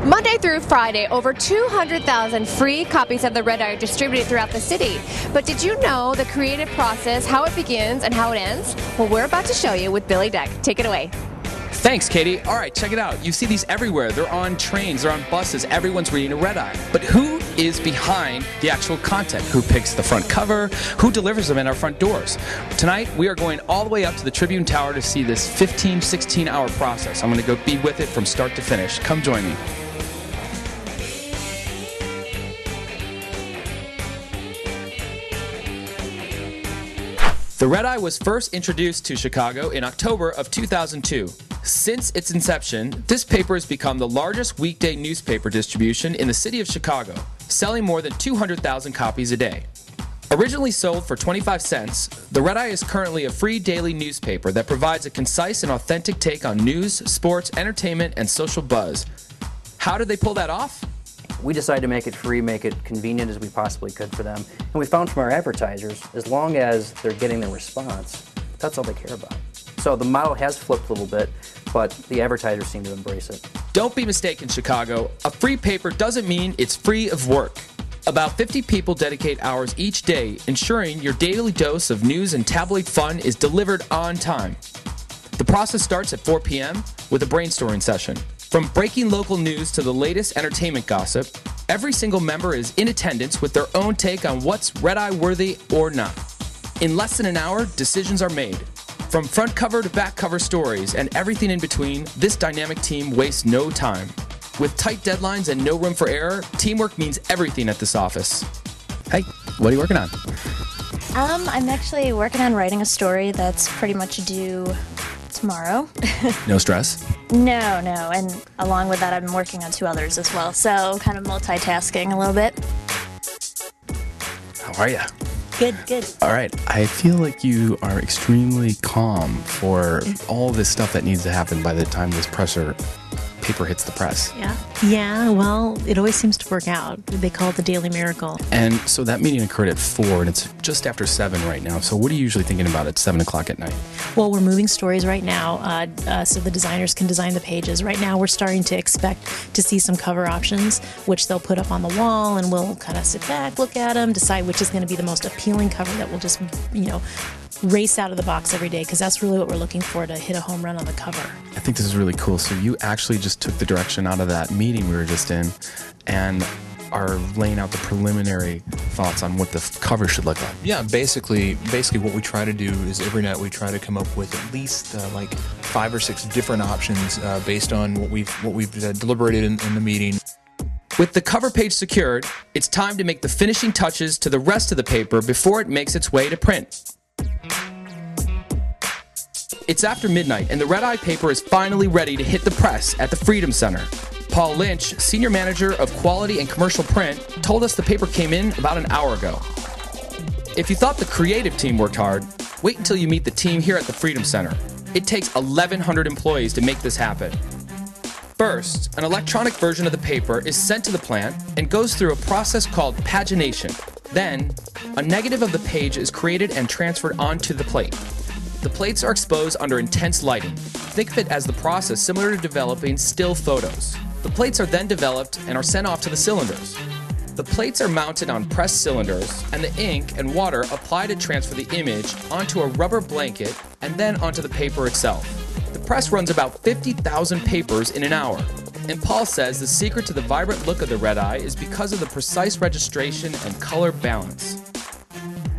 Monday through Friday, over 200,000 free copies of the RedEye are distributed throughout the city. But did you know the creative process, how it begins and how it ends? Well, we're about to show you with Billy Deck. Take it away. Thanks, Katie. All right, check it out. You see these everywhere. They're on trains, they're on buses. Everyone's reading a RedEye. But who is behind the actual content? Who picks the front cover? Who delivers them in our front doors? Tonight, we are going all the way up to the Tribune Tower to see this 15, 16-hour process. I'm going to go be with it from start to finish. Come join me. The RedEye was first introduced to Chicago in October of 2002. Since its inception, this paper has become the largest weekday newspaper distribution in the city of Chicago, selling more than 200,000 copies a day. Originally sold for 25 cents, the RedEye is currently a free daily newspaper that provides a concise and authentic take on news, sports, entertainment, and social buzz. How did they pull that off? We decided to make it free, make it convenient as we possibly could for them. And we found from our advertisers, as long as they're getting the response, that's all they care about. So the model has flipped a little bit, but the advertisers seem to embrace it. Don't be mistaken, Chicago. A free paper doesn't mean it's free of work. About 50 people dedicate hours each day, ensuring your daily dose of news and tabloid fun is delivered on time. The process starts at 4 p.m. with a brainstorming session. From breaking local news to the latest entertainment gossip, every single member is in attendance with their own take on what's RedEye worthy or not. In less than an hour, decisions are made. From front cover to back cover stories and everything in between, this dynamic team wastes no time. With tight deadlines and no room for error, teamwork means everything at this office. Hey, what are you working on? I'm actually working on writing a story that's pretty much due tomorrow. No stress? No, and along with that I've been working on 2 others as well, so kind of multitasking a little bit. How are you? Good. All right. I feel like you are extremely calm for all this stuff that needs to happen by the time this paper hits the press. Yeah, well, it always seems to work out. They call it the daily miracle. And so that meeting occurred at 4, and it's just after 7 right now. So what are you usually thinking about at 7 o'clock at night? Well, we're moving stories right now so the designers can design the pages. Right now, we're starting to expect to see some cover options, which they'll put up on the wall, and we'll kind of sit back, look at them, decide which is going to be the most appealing cover that will just, race out of the box every day, because that's really what we're looking for, to hit a home run on the cover. I think this is really cool. So you actually just took the direction out of that meeting we were just in and are laying out the preliminary thoughts on what the cover should look like. Yeah, basically what we try to do is every night we try to come up with at least like 5 or 6 different options based on what we've deliberated in the meeting. With the cover page secured, it's time to make the finishing touches to the rest of the paper before it makes its way to print. It's after midnight, and the RedEye paper is finally ready to hit the press at the Freedom Center. Paul Lynch, Senior Manager of Quality and Commercial Print, told us the paper came in about an hour ago. If you thought the creative team worked hard, wait until you meet the team here at the Freedom Center. It takes 1,100 employees to make this happen. First, an electronic version of the paper is sent to the plant and goes through a process called pagination. Then, a negative of the page is created and transferred onto the plate. The plates are exposed under intense lighting. Think of it as the process similar to developing still photos. The plates are then developed and are sent off to the cylinders. The plates are mounted on pressed cylinders, and the ink and water apply to transfer the image onto a rubber blanket and then onto the paper itself. The press runs about 50,000 papers in an hour. And Paul says the secret to the vibrant look of the RedEye is because of the precise registration and color balance.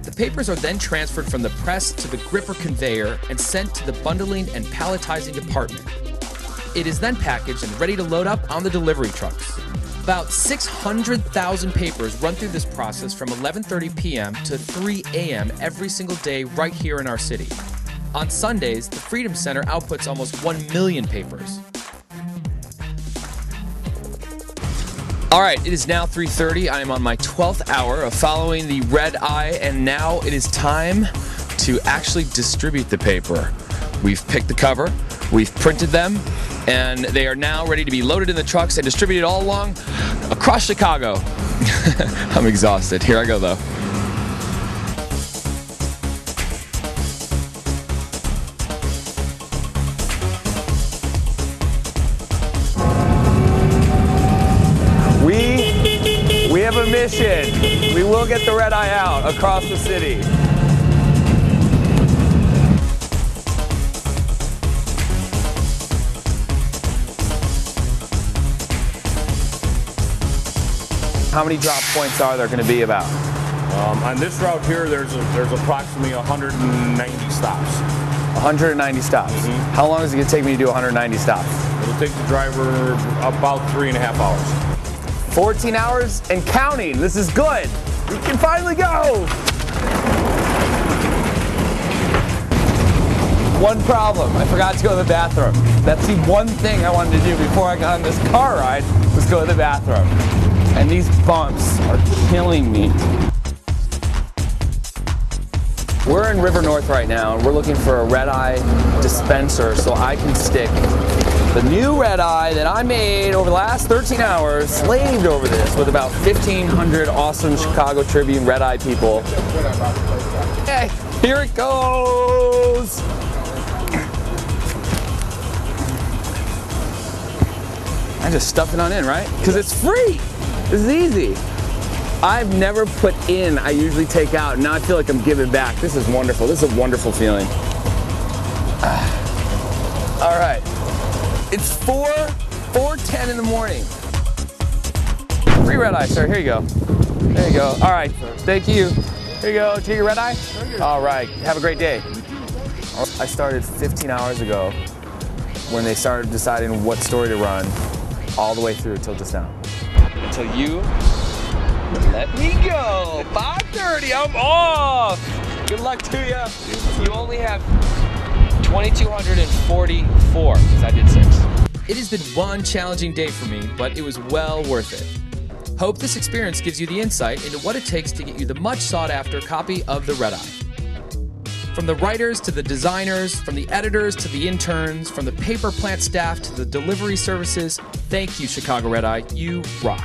The papers are then transferred from the press to the gripper conveyor and sent to the bundling and palletizing department. It is then packaged and ready to load up on the delivery trucks. About 600,000 papers run through this process from 11:30 p.m. to 3 a.m. every single day right here in our city. On Sundays, the Freedom Center outputs almost 1 million papers. All right, it is now 3:30. I am on my 12th hour of following the RedEye, and now it is time to actually distribute the paper. We've picked the cover, we've printed them, and they are now ready to be loaded in the trucks and distributed all along across Chicago. I'm exhausted. Here I go, though. mission. We will get the RedEye out across the city. How many drop points are there going to be about? On this route here, there's approximately 190 stops. 190 stops. How long is it going to take me to do 190 stops? It'll take the driver about 3.5 hours. 14 hours and counting. This is good. We can finally go. One problem. I forgot to go to the bathroom. That's the one thing I wanted to do before I got on this car ride was go to the bathroom. And these bumps are killing me. We're in River North right now, and we're looking for a RedEye dispenser so I can stick the new RedEye that I made over the last 13 hours, slaved over this with about 1,500 awesome Chicago Tribune RedEye people. Okay, here it goes. I just stuff it on in, right? Because it's free. This is easy. I've never put in, I usually take out, and now I feel like I'm giving back. This is wonderful. This is a wonderful feeling. All right. It's 4:10 in the morning. Free RedEye, sir. Here you go. There you go. All right. Thank you. Here you go. Did you get your RedEye? All right. Have a great day. I started 15 hours ago when they started deciding what story to run all the way through until just now. Until you let me go. 5:30, I'm off. Good luck to you. You only have 2,244 because I did 6. It has been one challenging day for me, but it was well worth it. Hope this experience gives you the insight into what it takes to get you the much sought after copy of the RedEye. From the writers to the designers, from the editors to the interns, from the paper plant staff to the delivery services, thank you, Chicago RedEye. You rock.